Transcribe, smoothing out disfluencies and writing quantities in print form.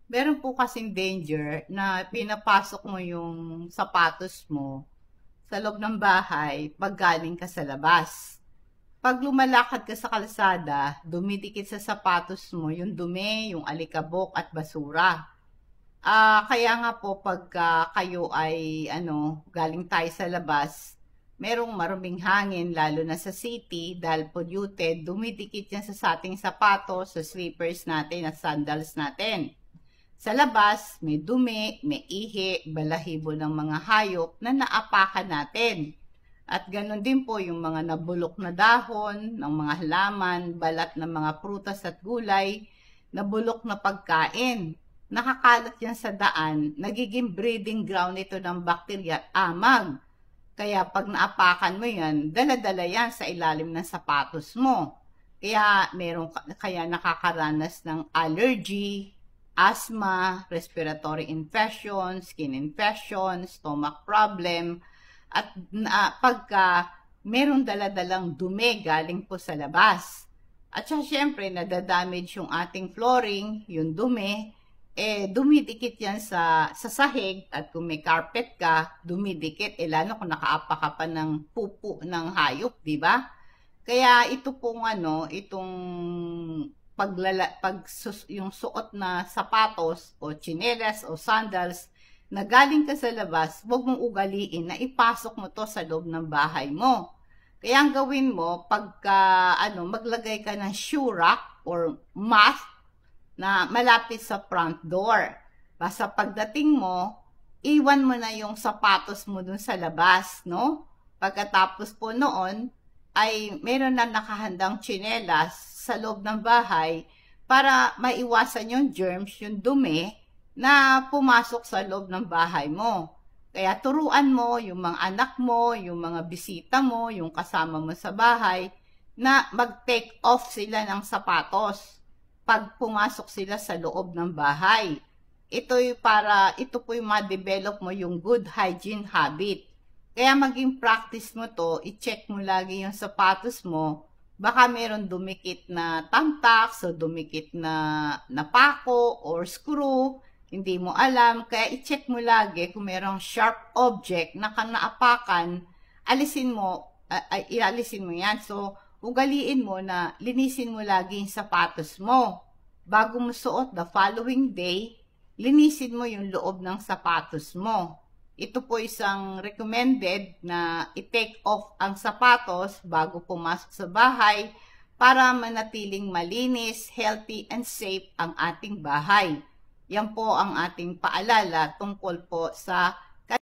Meron po kasing danger na pinapasok mo yung sapatos mo sa loob ng bahay pag galing ka sa labas. Pag lumalakad ka sa kalsada, dumidikit sa sapatos mo yung dumi, yung alikabok at basura. Kaya nga po pagka kayo ay galing tayo sa labas, merong maruming hangin lalo na sa city dahil polluted, dumidikit yan sa ating sapatos, sa slippers natin at sandals natin. Sa labas, may dumi, may ihi, balahibo ng mga hayop na naapakan natin. At ganoon din po yung mga nabulok na dahon ng mga halaman, balat ng mga prutas at gulay, nabulok na pagkain. Nakakalat yan sa daan, nagiging breeding ground ito ng bakterya at amag. Kaya pag naapakan mo yan, dala-dala yan sa ilalim ng sapatos mo. Kaya nakakaranas ng allergy, asthma, respiratory infection, skin infection, stomach problem, at pagka merong daladalang dumi galing po sa labas. At syempre, nadadamage yung ating flooring, yung dumi, dumidikit yan sa sahig, at kung may carpet ka, dumidikit, lalo kung nakaapa ka pa ng pupo ng hayop, di ba? Kaya ito pong itong yung suot na sapatos o tsinelas o sandals na galing ka sa labas, huwag mong ugaliin na ipasok mo to sa loob ng bahay mo. Kaya ang gawin mo, pagka maglagay ka ng shoe rack or mat na malapit sa front door. Basta pagdating mo, iwan mo na yung sapatos mo dun sa labas, no? Pagkatapos po noon, ay meron na nakahandang tsinelas sa loob ng bahay para maiwasan yung germs, yung dumi na pumasok sa loob ng bahay mo. Kaya turuan mo yung mga anak mo, yung mga bisita mo, yung kasama mo sa bahay na mag-take off sila ng sapatos pag pumasok sila sa loob ng bahay. Ito po yung ma-develop mo yung good hygiene habit. Kaya maging practice mo to, i-check mo lagi yung sapatos mo. Baka meron dumikit na tamtak, so dumikit na pako or screw, hindi mo alam. Kaya i-check mo lagi kung merong sharp object na kanaapakan, ialisin mo yan. So, ugaliin mo na linisin mo lagi yung sapatos mo. Bago mo suot the following day, linisin mo yung loob ng sapatos mo. Ito po isang recommended na i-take off ang sapatos bago pumasok sa bahay para manatiling malinis, healthy, and safe ang ating bahay. Yan po ang ating paalala tungkol po sa